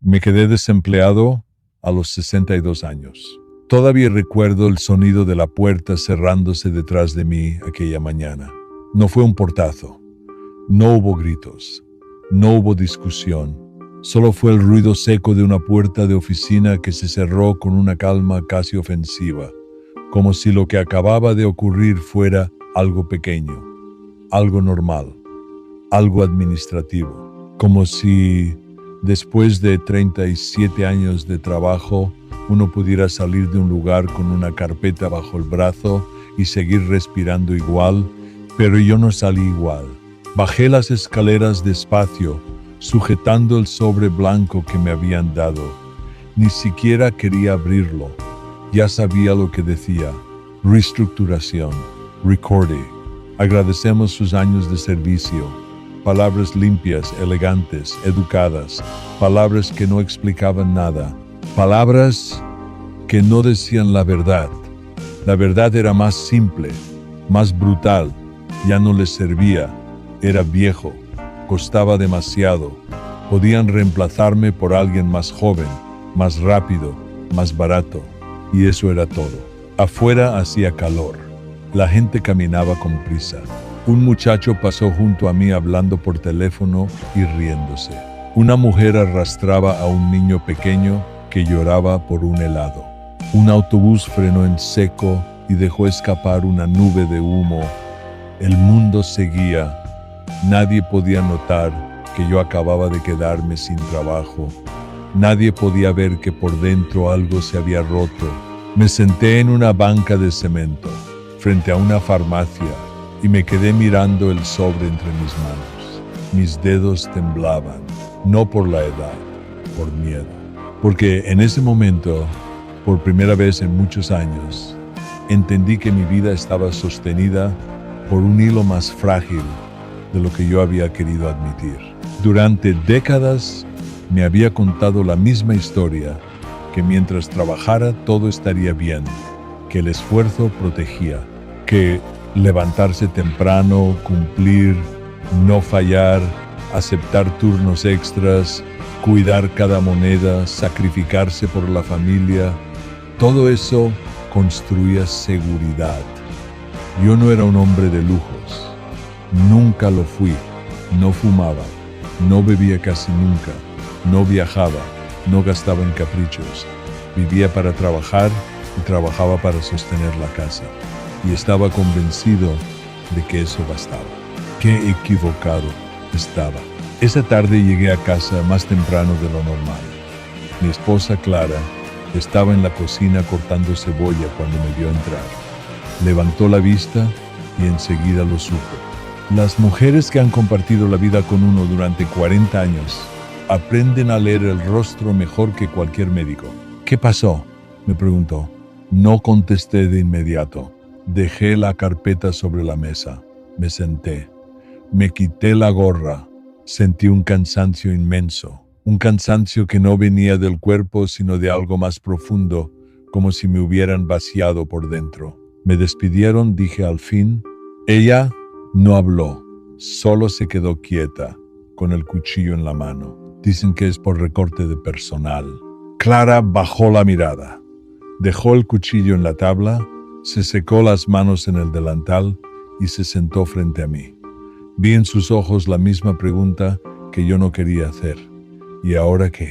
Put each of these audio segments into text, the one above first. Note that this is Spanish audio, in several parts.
Me quedé desempleado a los 62 años. Todavía recuerdo el sonido de la puerta cerrándose detrás de mí aquella mañana. No fue un portazo. No hubo gritos. No hubo discusión. Solo fue el ruido seco de una puerta de oficina que se cerró con una calma casi ofensiva, como si lo que acababa de ocurrir fuera algo pequeño, algo normal, algo administrativo, como si después de 37 años de trabajo uno pudiera salir de un lugar con una carpeta bajo el brazo y seguir respirando igual, pero yo no salí igual. Bajé las escaleras despacio, sujetando el sobre blanco que me habían dado. Ni siquiera quería abrirlo. Ya sabía lo que decía. Reestructuración. Recording. Agradecemos sus años de servicio. Palabras limpias, elegantes, educadas. Palabras que no explicaban nada. Palabras que no decían la verdad. La verdad era más simple, más brutal. Ya no les servía. Era viejo. Costaba demasiado. Podían reemplazarme por alguien más joven, más rápido, más barato. Y eso era todo. Afuera hacía calor. La gente caminaba con prisa. Un muchacho pasó junto a mí hablando por teléfono y riéndose. Una mujer arrastraba a un niño pequeño que lloraba por un helado. Un autobús frenó en seco y dejó escapar una nube de humo. El mundo seguía. Nadie podía notar que yo acababa de quedarme sin trabajo. Nadie podía ver que por dentro algo se había roto. Me senté en una banca de cemento, frente a una farmacia, y me quedé mirando el sobre entre mis manos. Mis dedos temblaban, no por la edad, por miedo. Porque en ese momento, por primera vez en muchos años, entendí que mi vida estaba sostenida por un hilo más frágil de lo que yo había querido admitir. Durante décadas me había contado la misma historia, que mientras trabajara todo estaría bien, que el esfuerzo protegía, que levantarse temprano, cumplir, no fallar, aceptar turnos extras, cuidar cada moneda, sacrificarse por la familia, todo eso construía seguridad. Yo no era un hombre de lujos. Nunca lo fui. No fumaba. No bebía casi nunca. No viajaba. No gastaba en caprichos. Vivía para trabajar y trabajaba para sostener la casa. Y estaba convencido de que eso bastaba. Qué equivocado estaba. Esa tarde llegué a casa más temprano de lo normal. Mi esposa Clara estaba en la cocina cortando cebolla cuando me vio entrar. Levantó la vista y enseguida lo supo. Las mujeres que han compartido la vida con uno durante 40 años aprenden a leer el rostro mejor que cualquier médico. ¿Qué pasó?, me preguntó. No contesté de inmediato. Dejé la carpeta sobre la mesa. Me senté. Me quité la gorra. Sentí un cansancio inmenso. Un cansancio que no venía del cuerpo sino de algo más profundo, como si me hubieran vaciado por dentro. Me despidieron, dije al fin. Ella no habló, solo se quedó quieta, con el cuchillo en la mano. Dicen que es por recorte de personal. Clara bajó la mirada. Dejó el cuchillo en la tabla, se secó las manos en el delantal y se sentó frente a mí. Vi en sus ojos la misma pregunta que yo no quería hacer. ¿Y ahora qué?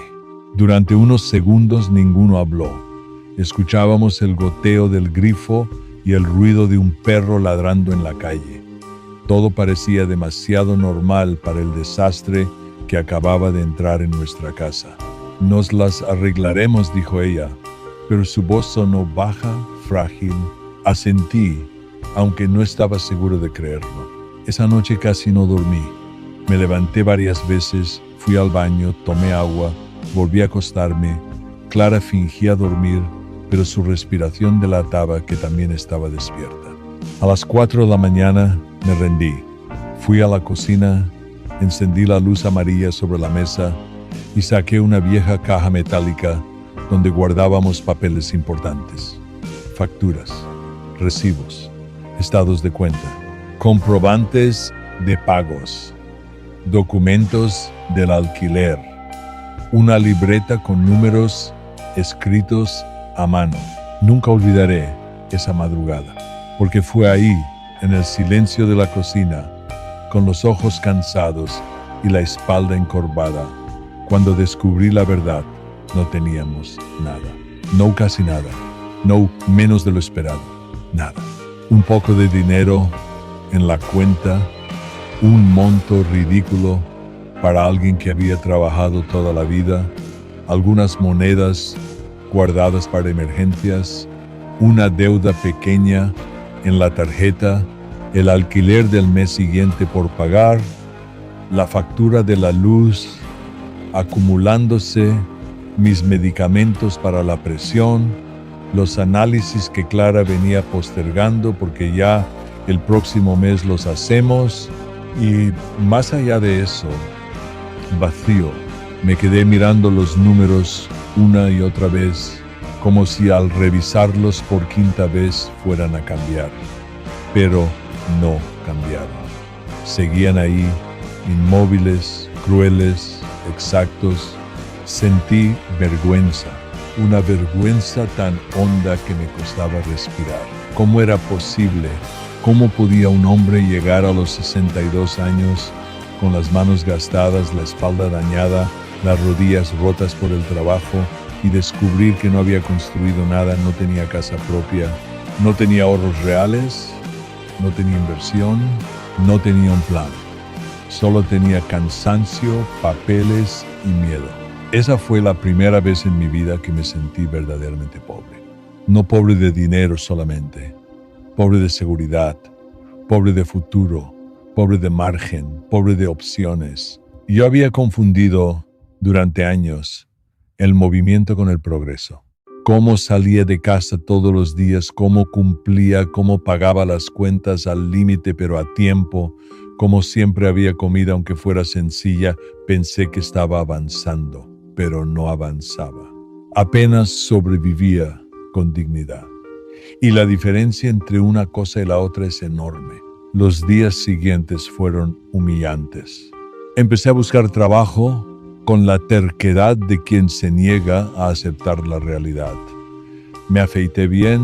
Durante unos segundos ninguno habló. Escuchábamos el goteo del grifo y el ruido de un perro ladrando en la calle. Todo parecía demasiado normal para el desastre que acababa de entrar en nuestra casa. Nos las arreglaremos, dijo ella, pero su voz sonó baja, frágil. Asentí, aunque no estaba seguro de creerlo. Esa noche casi no dormí. Me levanté varias veces, fui al baño, tomé agua, volví a acostarme. Clara fingía dormir, pero su respiración delataba que también estaba despierta. A las 4 de la mañana me rendí. Fui a la cocina, encendí la luz amarilla sobre la mesa y saqué una vieja caja metálica donde guardábamos papeles importantes. Facturas, recibos, estados de cuenta, comprobantes de pagos, documentos del alquiler, una libreta con números escritos a mano. Nunca olvidaré esa madrugada, porque fue ahí, en el silencio de la cocina, con los ojos cansados y la espalda encorvada, cuando descubrí la verdad. No teníamos nada, no casi nada, no menos de lo esperado, nada. Un poco de dinero en la cuenta, un monto ridículo para alguien que había trabajado toda la vida, algunas monedas guardadas para emergencias, una deuda pequeña en la tarjeta, el alquiler del mes siguiente por pagar, la factura de la luz acumulándose, mis medicamentos para la presión, los análisis que Clara venía postergando porque ya el próximo mes los hacemos, y más allá de eso, vacío. Me quedé mirando los números una y otra vez, como si al revisarlos por quinta vez fueran a cambiar. Pero no cambiaron. Seguían ahí, inmóviles, crueles, exactos. Sentí vergüenza, una vergüenza tan honda que me costaba respirar. ¿Cómo era posible? ¿Cómo podía un hombre llegar a los 62 años con las manos gastadas, la espalda dañada, las rodillas rotas por el trabajo y descubrir que no había construido nada, no tenía casa propia, no tenía ahorros reales, no tenía inversión, no tenía un plan? Solo tenía cansancio, papeles y miedo. Esa fue la primera vez en mi vida que me sentí verdaderamente pobre. No pobre de dinero solamente, pobre de seguridad, pobre de futuro, pobre de margen, pobre de opciones. Yo había confundido durante años el movimiento con el progreso. Cómo salía de casa todos los días, cómo cumplía, cómo pagaba las cuentas al límite pero a tiempo, cómo siempre había comida aunque fuera sencilla. Pensé que estaba avanzando, pero no avanzaba. Apenas sobrevivía con dignidad. Y la diferencia entre una cosa y la otra es enorme. Los días siguientes fueron humillantes. Empecé a buscar trabajo con la terquedad de quien se niega a aceptar la realidad. Me afeité bien,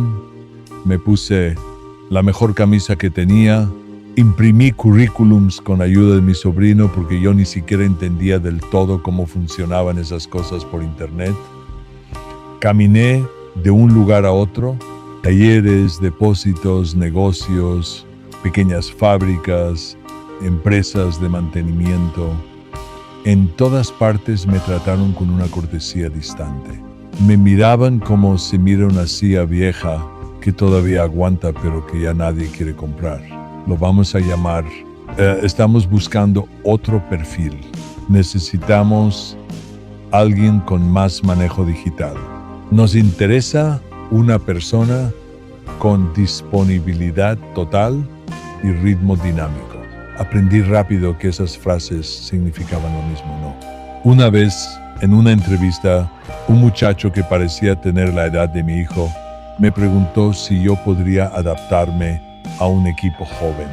me puse la mejor camisa que tenía, imprimí currículums con ayuda de mi sobrino porque yo ni siquiera entendía del todo cómo funcionaban esas cosas por internet. Caminé de un lugar a otro, talleres, depósitos, negocios, pequeñas fábricas, empresas de mantenimiento. En todas partes me trataron con una cortesía distante. Me miraban como se mira una silla vieja que todavía aguanta pero que ya nadie quiere comprar. Lo vamos a llamar, estamos buscando otro perfil. Necesitamos alguien con más manejo digital. Nos interesa una persona con disponibilidad total y ritmo dinámico. Aprendí rápido que esas frases significaban lo mismo, ¿no? Una vez, en una entrevista, un muchacho que parecía tener la edad de mi hijo me preguntó si yo podría adaptarme a un equipo joven.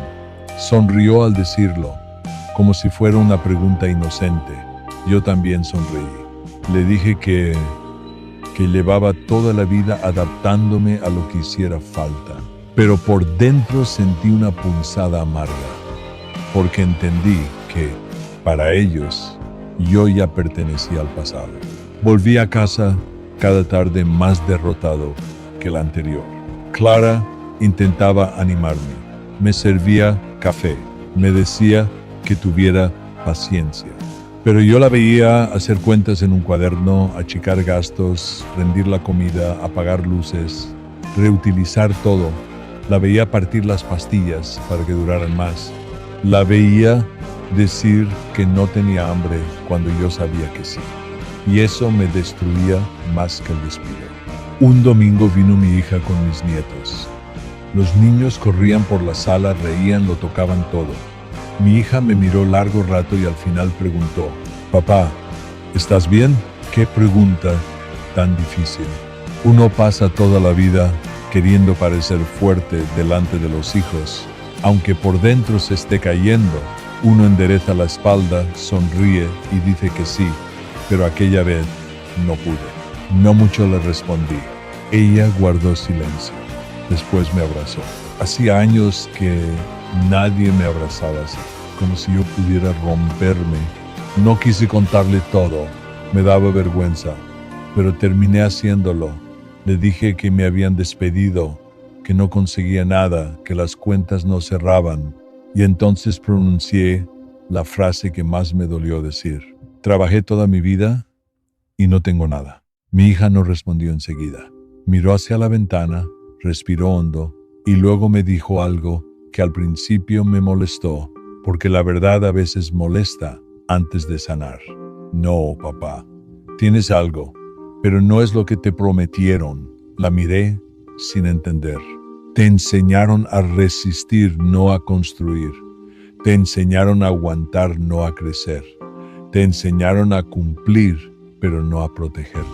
Sonrió al decirlo, como si fuera una pregunta inocente. Yo también sonreí. Le dije que llevaba toda la vida adaptándome a lo que hiciera falta, pero por dentro sentí una punzada amarga, porque entendí que, para ellos, yo ya pertenecía al pasado. Volví a casa cada tarde más derrotado que la anterior. Clara intentaba animarme, me servía café, me decía que tuviera paciencia. Pero yo la veía hacer cuentas en un cuaderno, achicar gastos, rendir la comida, apagar luces, reutilizar todo. La veía partir las pastillas para que duraran más. La veía decir que no tenía hambre cuando yo sabía que sí. Y eso me destruía más que el despido. Un domingo vino mi hija con mis nietos. Los niños corrían por la sala, reían, lo tocaban todo. Mi hija me miró largo rato y al final preguntó, «Papá, ¿estás bien?» Qué pregunta tan difícil. Uno pasa toda la vida queriendo parecer fuerte delante de los hijos. Aunque por dentro se esté cayendo, uno endereza la espalda, sonríe y dice que sí, pero aquella vez no pude. No mucho le respondí. Ella guardó silencio. Después me abrazó. Hacía años que nadie me abrazaba así, como si yo pudiera romperme. No quise contarle todo, me daba vergüenza, pero terminé haciéndolo. Le dije que me habían despedido, que no conseguía nada, que las cuentas no cerraban, y entonces pronuncié la frase que más me dolió decir. Trabajé toda mi vida y no tengo nada. Mi hija no respondió enseguida. Miró hacia la ventana, respiró hondo y luego me dijo algo que al principio me molestó, porque la verdad a veces molesta antes de sanar. No, papá, tienes algo, pero no es lo que te prometieron. La miré sin entender. Te enseñaron a resistir, no a construir. Te enseñaron a aguantar, no a crecer. Te enseñaron a cumplir, pero no a protegerte.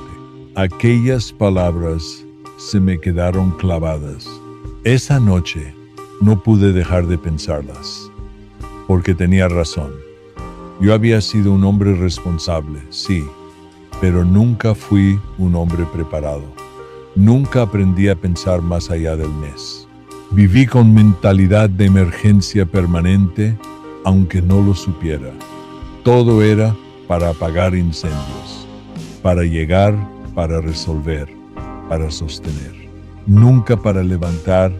Aquellas palabras se me quedaron clavadas. Esa noche no pude dejar de pensarlas, porque tenía razón. Yo había sido un hombre responsable, sí, pero nunca fui un hombre preparado. Nunca aprendí a pensar más allá del mes. Viví con mentalidad de emergencia permanente, aunque no lo supiera. Todo era para apagar incendios, para llegar, para resolver, para sostener. Nunca para levantar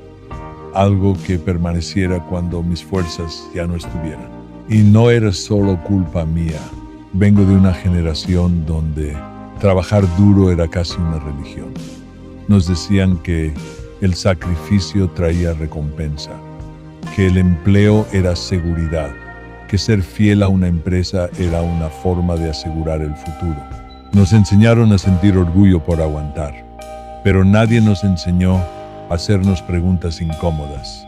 algo que permaneciera cuando mis fuerzas ya no estuvieran. Y no era solo culpa mía. Vengo de una generación donde trabajar duro era casi una religión. Nos decían que el sacrificio traía recompensa, que el empleo era seguridad, que ser fiel a una empresa era una forma de asegurar el futuro. Nos enseñaron a sentir orgullo por aguantar, pero nadie nos enseñó a hacernos preguntas incómodas.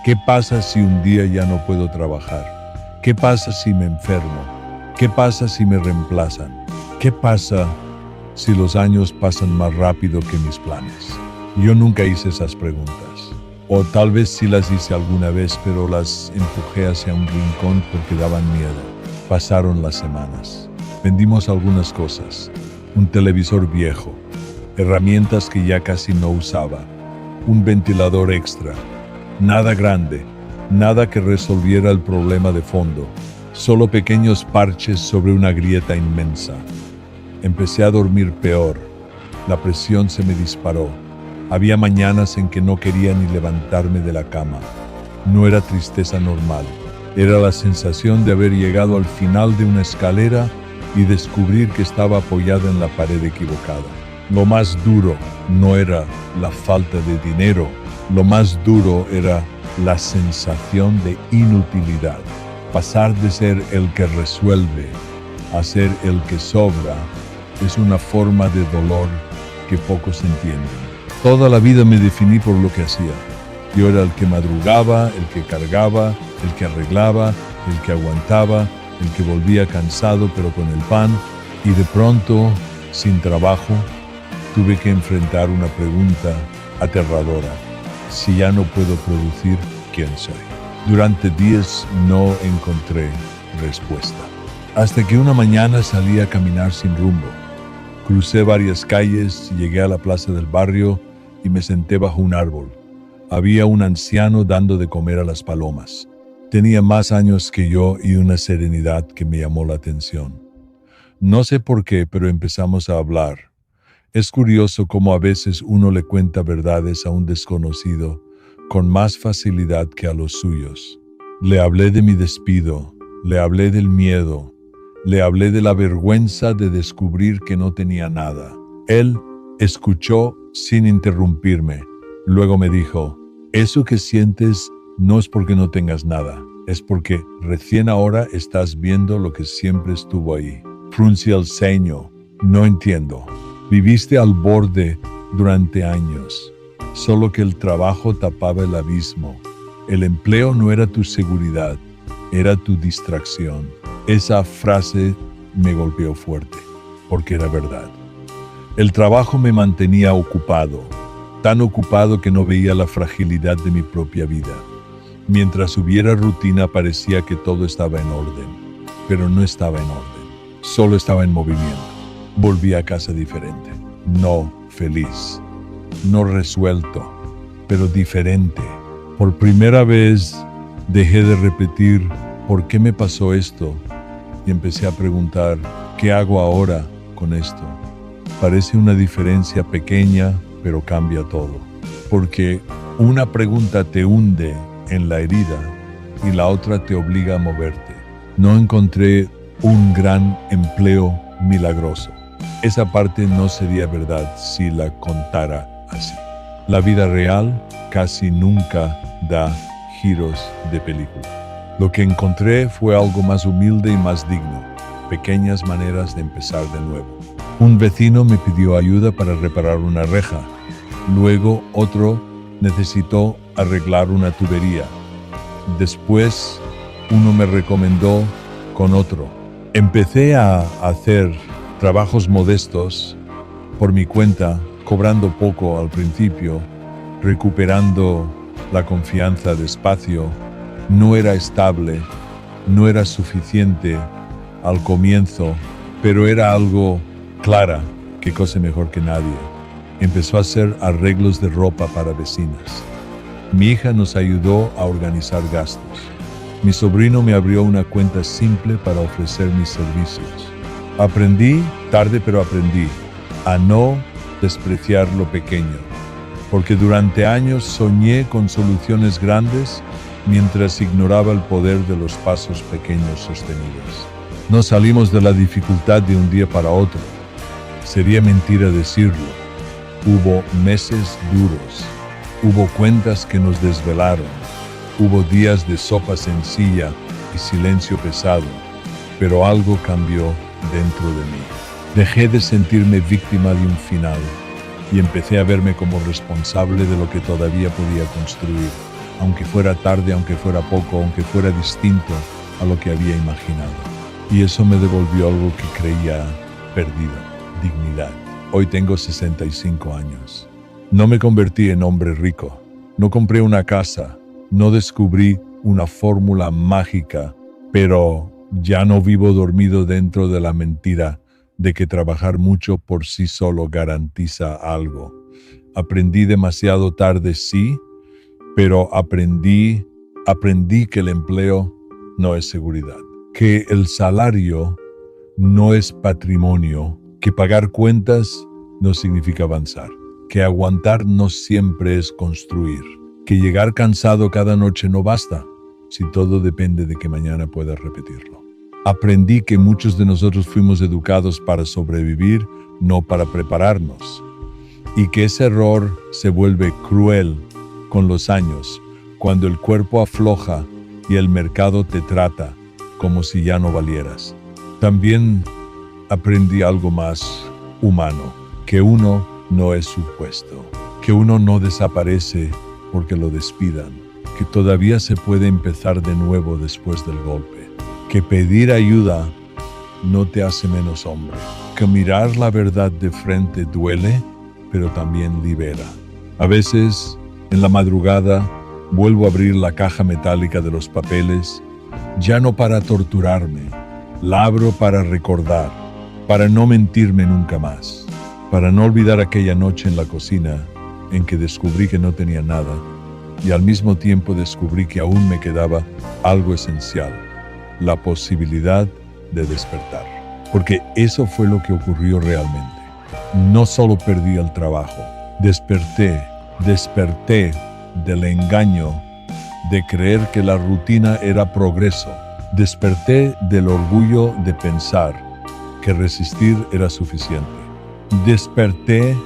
¿Qué pasa si un día ya no puedo trabajar? ¿Qué pasa si me enfermo? ¿Qué pasa si me reemplazan? ¿Qué pasa si los años pasan más rápido que mis planes? Yo nunca hice esas preguntas. O tal vez sí las hice alguna vez, pero las empujé hacia un rincón porque daban miedo. Pasaron las semanas. Vendimos algunas cosas. Un televisor viejo. Herramientas que ya casi no usaba. Un ventilador extra. Nada grande. Nada que resolviera el problema de fondo. Solo pequeños parches sobre una grieta inmensa. Empecé a dormir peor. La presión se me disparó. Había mañanas en que no quería ni levantarme de la cama. No era tristeza normal. Era la sensación de haber llegado al final de una escalera y descubrir que estaba apoyada en la pared equivocada. Lo más duro no era la falta de dinero. Lo más duro era la sensación de inutilidad. Pasar de ser el que resuelve a ser el que sobra es una forma de dolor que pocos entienden. Toda la vida me definí por lo que hacía. Yo era el que madrugaba, el que cargaba, el que arreglaba, el que aguantaba, el que volvía cansado pero con el pan. Y de pronto, sin trabajo, tuve que enfrentar una pregunta aterradora. Si ya no puedo producir, ¿quién soy? Durante días no encontré respuesta. Hasta que una mañana salí a caminar sin rumbo. Crucé varias calles, llegué a la plaza del barrio y me senté bajo un árbol. Había un anciano dando de comer a las palomas. Tenía más años que yo y una serenidad que me llamó la atención. No sé por qué, pero empezamos a hablar. Es curioso cómo a veces uno le cuenta verdades a un desconocido con más facilidad que a los suyos. Le hablé de mi despido, le hablé del miedo, le hablé de la vergüenza de descubrir que no tenía nada. Él escuchó sin interrumpirme. Luego me dijo, eso que sientes no es porque no tengas nada, es porque recién ahora estás viendo lo que siempre estuvo ahí. Fruncí el ceño. No entiendo. Viviste al borde durante años, solo que el trabajo tapaba el abismo. El empleo no era tu seguridad, era tu distracción. Esa frase me golpeó fuerte, porque era verdad. El trabajo me mantenía ocupado, tan ocupado que no veía la fragilidad de mi propia vida. Mientras hubiera rutina parecía que todo estaba en orden, pero no estaba en orden. Solo estaba en movimiento. Volví a casa diferente. No feliz. No resuelto, pero diferente. Por primera vez dejé de repetir ¿por qué me pasó esto? Y empecé a preguntar ¿qué hago ahora con esto? Parece una diferencia pequeña, pero cambia todo. Porque una pregunta te hunde en la herida y la otra te obliga a moverte. No encontré un gran empleo milagroso. Esa parte no sería verdad si la contara así. La vida real casi nunca da giros de película. Lo que encontré fue algo más humilde y más digno, pequeñas maneras de empezar de nuevo. Un vecino me pidió ayuda para reparar una reja. Luego otro necesitó arreglar una tubería. Después uno me recomendó con otro. Empecé a hacer trabajos modestos por mi cuenta, cobrando poco al principio, recuperando la confianza despacio. No era estable, no era suficiente al comienzo, pero era algo clara que cose mejor que nadie. Empezó a hacer arreglos de ropa para vecinas. Mi hija nos ayudó a organizar gastos. Mi sobrino me abrió una cuenta simple para ofrecer mis servicios. Aprendí, tarde pero aprendí, a no despreciar lo pequeño, porque durante años soñé con soluciones grandes mientras ignoraba el poder de los pasos pequeños sostenidos. No salimos de la dificultad de un día para otro. Sería mentira decirlo. Hubo meses duros, hubo cuentas que nos desvelaron, hubo días de sopa sencilla y silencio pesado, pero algo cambió dentro de mí. Dejé de sentirme víctima de un final y empecé a verme como responsable de lo que todavía podía construir, aunque fuera tarde, aunque fuera poco, aunque fuera distinto a lo que había imaginado. Y eso me devolvió algo que creía perdido, dignidad. Hoy tengo 65 años. No me convertí en hombre rico, no compré una casa, no descubrí una fórmula mágica, pero ya no vivo dormido dentro de la mentira de que trabajar mucho por sí solo garantiza algo. Aprendí demasiado tarde, sí, pero aprendí que el empleo no es seguridad, que el salario no es patrimonio, que pagar cuentas no significa avanzar, que aguantar no siempre es construir, que llegar cansado cada noche no basta, si todo depende de que mañana puedas repetirlo. Aprendí que muchos de nosotros fuimos educados para sobrevivir, no para prepararnos, y que ese error se vuelve cruel con los años, cuando el cuerpo afloja y el mercado te trata como si ya no valieras. También aprendí algo más humano, que uno no es su puesto, que uno no desaparece porque lo despidan, que todavía se puede empezar de nuevo después del golpe, que pedir ayuda no te hace menos hombre, que mirar la verdad de frente duele, pero también libera. A veces, en la madrugada, vuelvo a abrir la caja metálica de los papeles, ya no para torturarme, la abro para recordar, para no mentirme nunca más, para no olvidar aquella noche en la cocina en que descubrí que no tenía nada y al mismo tiempo descubrí que aún me quedaba algo esencial, la posibilidad de despertar. Porque eso fue lo que ocurrió realmente. No solo perdí el trabajo, desperté del engaño de creer que la rutina era progreso. Desperté del orgullo de pensar que resistir era suficiente. Desperté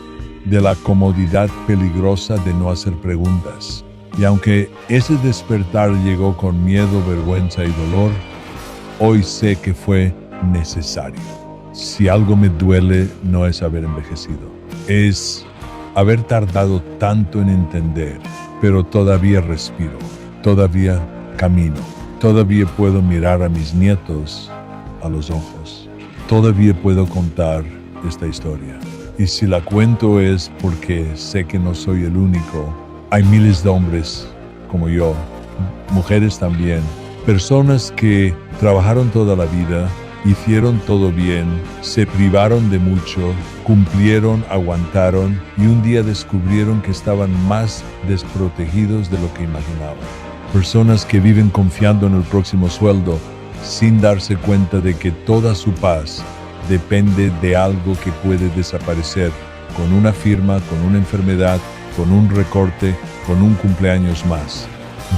de la comodidad peligrosa de no hacer preguntas. Y aunque ese despertar llegó con miedo, vergüenza y dolor, hoy sé que fue necesario. Si algo me duele, no es haber envejecido, es haber tardado tanto en entender, pero todavía respiro, todavía camino, todavía puedo mirar a mis nietos a los ojos, todavía puedo contar esta historia. Y si la cuento es porque sé que no soy el único. Hay miles de hombres como yo, mujeres también, personas que trabajaron toda la vida Hicieron todo bien, se privaron de mucho, cumplieron, aguantaron y un día descubrieron que estaban más desprotegidos de lo que imaginaban. Personas que viven confiando en el próximo sueldo sin darse cuenta de que toda su paz depende de algo que puede desaparecer con una firma, con una enfermedad, con un recorte, con un cumpleaños más.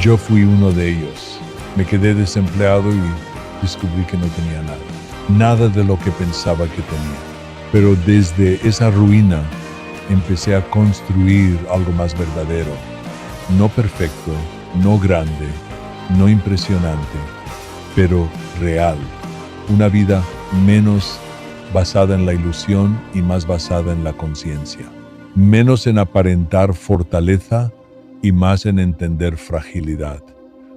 Yo fui uno de ellos. Me quedé desempleado y descubrí que no tenía nada. Nada de lo que pensaba que tenía. Pero desde esa ruina empecé a construir algo más verdadero. No perfecto, no grande, no impresionante, pero real. Una vida menos basada en la ilusión y más basada en la conciencia. Menos en aparentar fortaleza y más en entender fragilidad.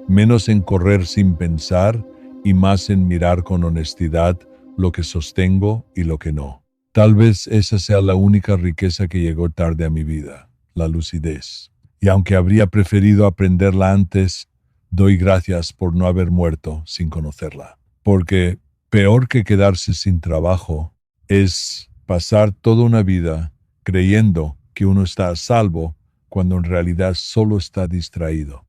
Menos en correr sin pensar y más en mirar con honestidad lo que sostengo y lo que no. Tal vez esa sea la única riqueza que llegó tarde a mi vida, la lucidez. Y aunque habría preferido aprenderla antes, doy gracias por no haber muerto sin conocerla. Porque peor que quedarse sin trabajo es pasar toda una vida creyendo que uno está a salvo cuando en realidad solo está distraído.